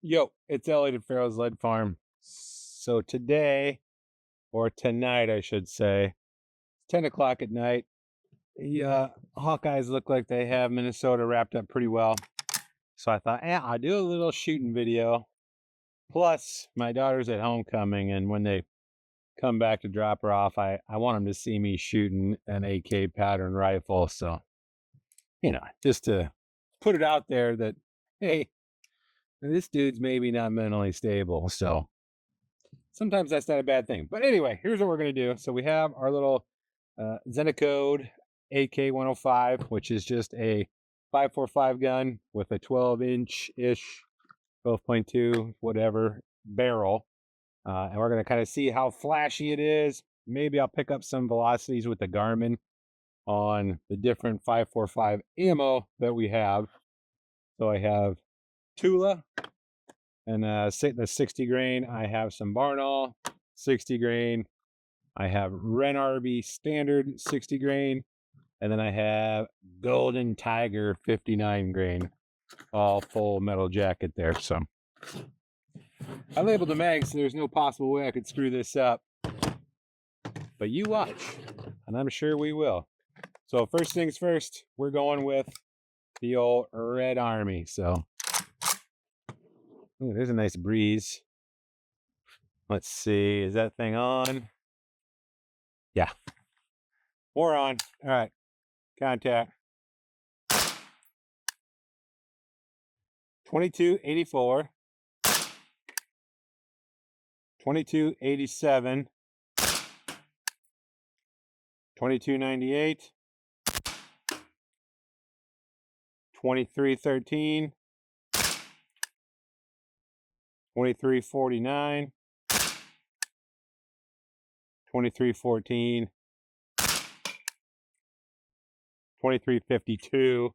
Yo, it's Elliot at Farro's Lead Farm. So today, or tonight, I should say, 10 o'clock at night. The Hawkeyes look like they have Minnesota wrapped up pretty well. So I thought, I'll do a little shooting video. Plus, my daughter's at homecoming, and when they come back to drop her off, I want them to see me shooting an AK pattern rifle. So, just to put it out there that, hey, this dude's maybe not mentally stable. So sometimes that's not a bad thing. But anyway, here's what we're going to do. So we have our little Zenacode AK-105, which is just a 5.45 gun with a 12-inch-ish, 12.2, whatever, barrel. And we're going to kind of see how flashy it is. Maybe I'll pick up some velocities with the Garmin on the different 5.45 ammo that we have. So I have Tula, and the 60 grain. I have some Barnaul 60 grain. I have Renarby standard 60 grain. And then I have Golden Tiger 59 grain. All full metal jacket there. So I labeled the mag so there's no possible way I could screw this up. But you watch, and I'm sure we will. So first things first, we're going with the old Red Army. So ooh, there's a nice breeze. Let's see, is that thing on? Yeah. We're on. All right. Contact. 2284. 2287. 2298. 2313. 2349. 2314. 2352.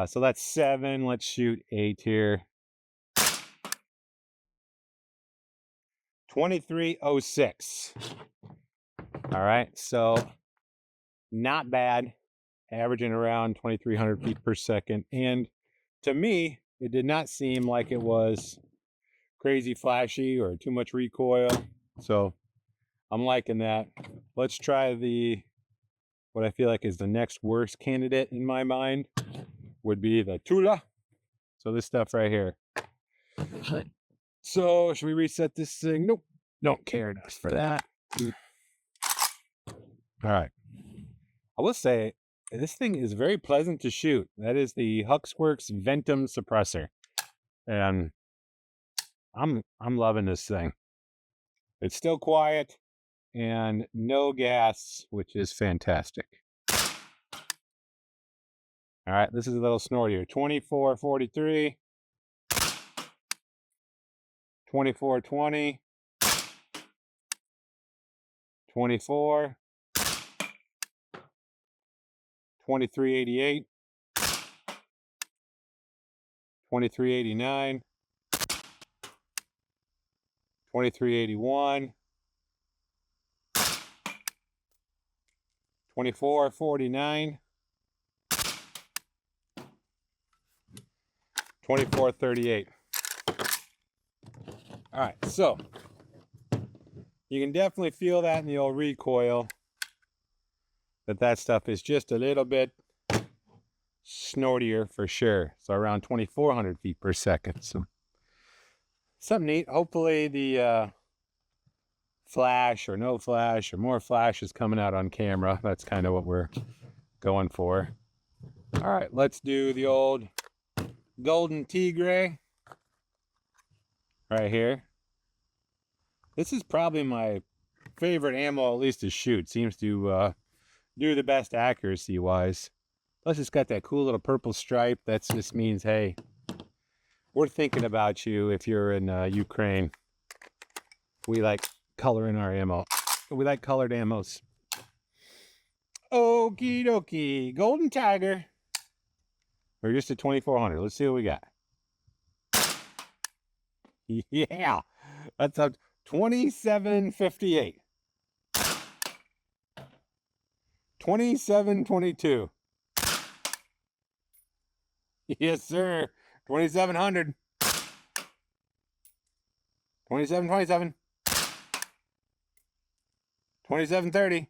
So that's 7. Let's shoot 8 here. 2306. All right, so not bad, averaging around 2,300 feet per second. And to me, it did not seem like it was crazy flashy or too much recoil. So I'm liking that. Let's try what I feel like is the next worst candidate in my mind would be the Tula. So this stuff right here. So should we reset this thing? Nope. Don't care enough for that. All right. I will say this thing is very pleasant to shoot. That is the Huxwrx Ventum suppressor. And I'm loving this thing. It's still quiet and no gas, which is fantastic. All right, this is a little snortier. 2443, 2420, 24, 2388, 2389, 2381, 2449, 2438. All right, so you can definitely feel that in the old recoil, that stuff is just a little bit snortier for sure. So around 2,400 feet per second. So something neat. Hopefully the flash or no flash or more flash is coming out on camera. That's kind of what we're going for. All right, let's do the old Golden Tigre right here. This is probably my favorite ammo, at least to shoot. Seems to do the best accuracy wise. Plus it's got that cool little purple stripe. That just means, hey, we're thinking about you if you're in Ukraine. We like color in our ammo. We like colored ammos. Okie dokie. Golden Tiger. We're just at 2,400. Let's see what we got. Yeah. That's up 2758. 2722. Yes, sir. 2,700. 27, 27. 27, 30.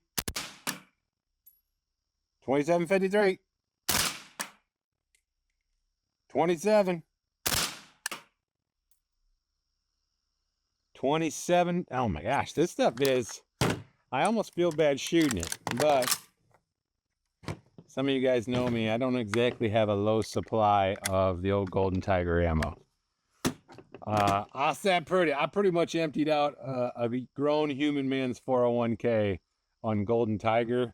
27, 53. 27. 27. Oh my gosh, this stuff is, I almost feel bad shooting it, but some of you guys know me. I don't exactly have a low supply of the old Golden Tiger ammo. I'll say I pretty much emptied out a grown human man's 401k on Golden Tiger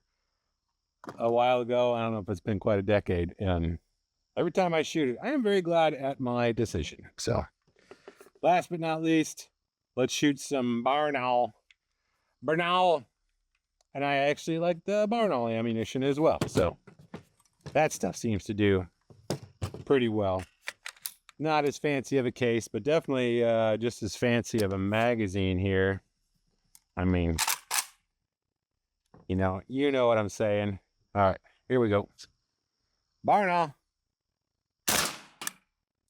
a while ago. I don't know if it's been quite a decade. And every time I shoot it, I am very glad at my decision. So last but not least, let's shoot some Barnaul. And I actually like the Barnaul ammunition as well. So that stuff seems to do pretty well. Not as fancy of a case, but definitely just as fancy of a magazine here. I mean, you know what I'm saying. All right, here we go. Barnaul.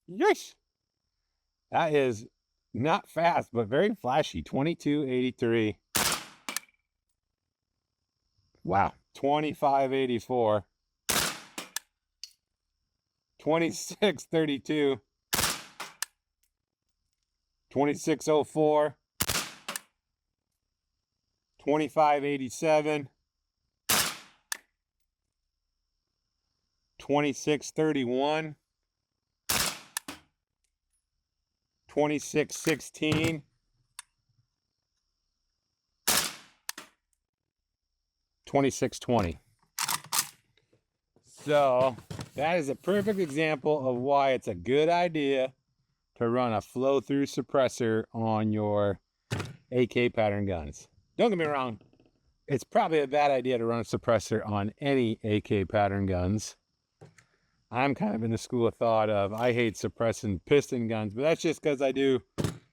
Yes. That is not fast, but very flashy. 2283. Wow. 2584. 2632. 2604. 2587. 2631. 2616. 2620. So that is a perfect example of why it's a good idea to run a flow-through suppressor on your AK pattern guns. Don't get me wrong, it's probably a bad idea to run a suppressor on any AK pattern guns. I'm kind of in the school of thought of I hate suppressing piston guns, but that's just because I do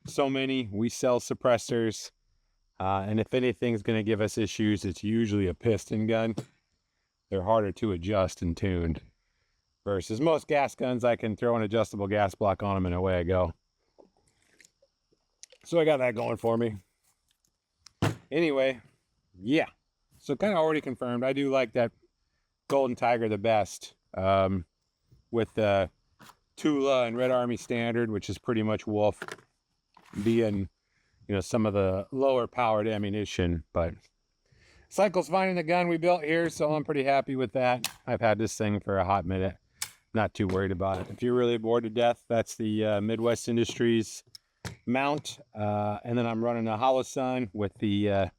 so many. We sell suppressors, and if anything's going to give us issues, it's usually a piston gun. They're harder to adjust and tuned. Versus most gas guns, I can throw an adjustable gas block on them and away I go. So I got that going for me. Anyway, yeah. So kind of already confirmed. I do like that Golden Tiger the best. With the Tula and Red Army Standard, which is pretty much Wolf, being, some of the lower powered ammunition. But cycle's finding the gun we built here, so I'm pretty happy with that. I've had this thing for a hot minute. Not too worried about it. If you're really bored to death, that's the Midwest Industries mount. And then I'm running a Holosun with the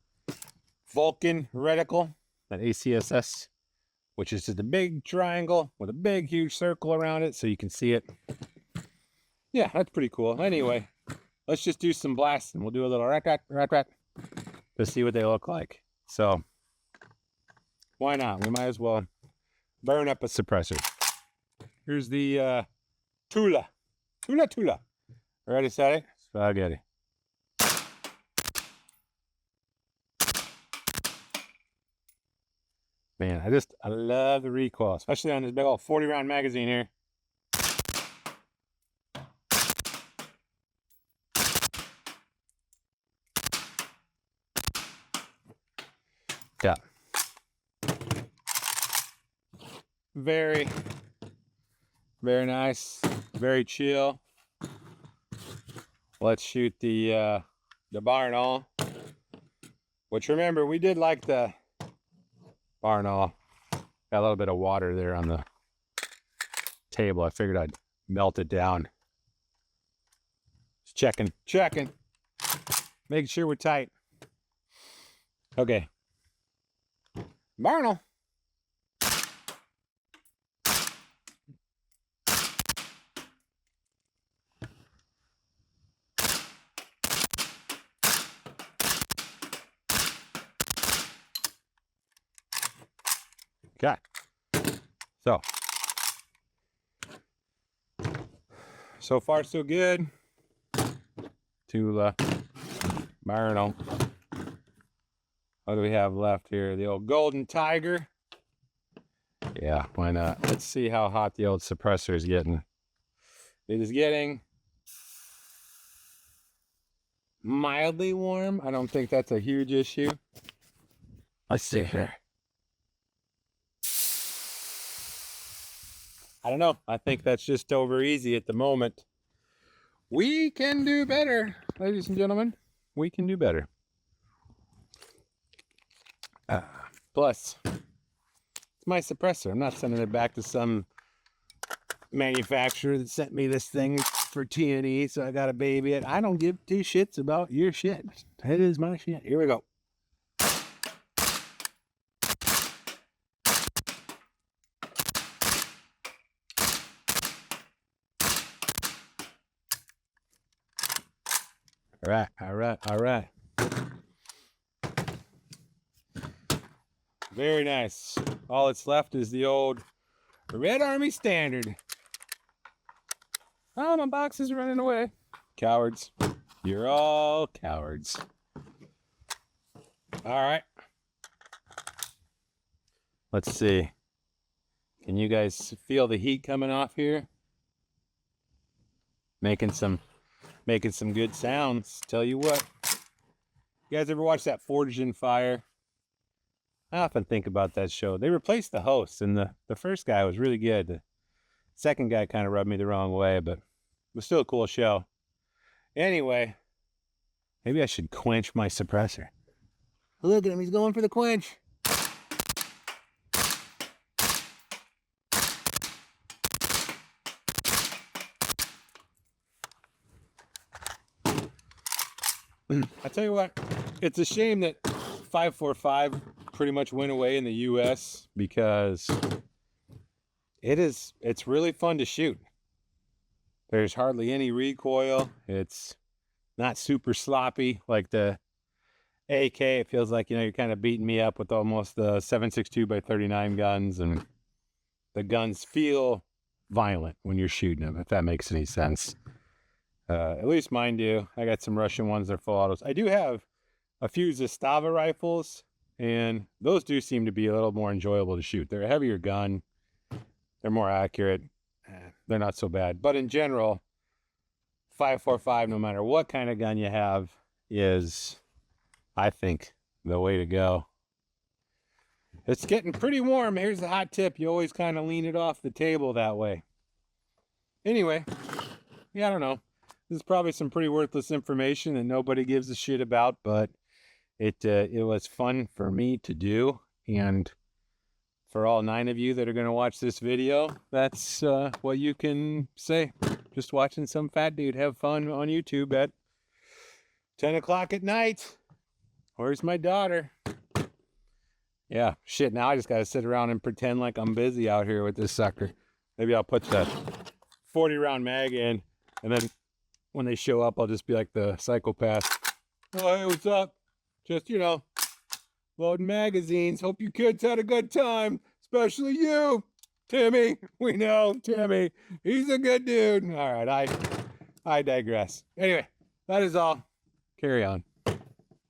Vulcan reticle, that ACSS, which is just a big triangle with a big, huge circle around it so you can see it. Yeah, that's pretty cool. Anyway, let's just do some blasting. We'll do a little rat to see what they look like. So, why not? We might as well burn up a suppressor. Here's the Tula. Tula. Ready, set, spaghetti. Man, I love the recoil, especially on this big old 40-round magazine here. Yeah. Very, very nice. Very chill. Let's shoot the Barnaul. Which, remember, we did like the Barnaul. Got a little bit of water there on the table. I figured I'd melt it down. Just checking. Making sure we're tight. Okay. Barnaul. Okay. So far so good. Tula, Barnaul. What do we have left here? The old Golden Tiger. Yeah, why not? Let's see how hot the old suppressor is getting. It is getting mildly warm. I don't think that's a huge issue. Let's see here. I don't know. I think that's just over easy at the moment. We can do better, ladies and gentlemen. We can do better. Plus, it's my suppressor. I'm not sending it back to some manufacturer that sent me this thing for T&E, so I got to baby it. I don't give two shits about your shit. It is my shit. Here we go. All right, all right, all right. Very nice. All that's left is the old Red Army Standard. Oh, my box is running away. Cowards. You're all cowards. All right. Let's see. Can you guys feel the heat coming off here? Making some good sounds. Tell you what. You guys ever watch that Forged in Fire? I often think about that show. They replaced the host, and the first guy was really good. The second guy kind of rubbed me the wrong way, but it was still a cool show. Anyway, maybe I should quench my suppressor. Look at him, he's going for the quench. I tell you what, it's a shame that 545 pretty much went away in the US because it's really fun to shoot. There's hardly any recoil. It's not super sloppy like the AK. It feels like, you're kind of beating me up with almost the 7.62 by 39 guns, and the guns feel violent when you're shooting them, if that makes any sense. At least mine do. I got some Russian ones that are full autos. I do have a few Zastava rifles, and those do seem to be a little more enjoyable to shoot. They're a heavier gun. They're more accurate. They're not so bad. But in general, 545, no matter what kind of gun you have, is, I think, the way to go. It's getting pretty warm. Here's the hot tip. You always kind of lean it off the table that way. Anyway, yeah, I don't know. This is probably some pretty worthless information that nobody gives a shit about, but it was fun for me to do. And for all 9 of you that are going to watch this video, that's what you can say. Just watching some fat dude have fun on YouTube at 10 o'clock at night. Where's my daughter? Yeah, shit, now I just got to sit around and pretend like I'm busy out here with this sucker. Maybe I'll put the 40-round mag in, and then when they show up, I'll just be like the psychopath. Oh, hey, what's up? Just, loading magazines. Hope you kids had a good time, especially you, Timmy. We know Timmy. He's a good dude. All right, I digress. Anyway, that is all. Carry on.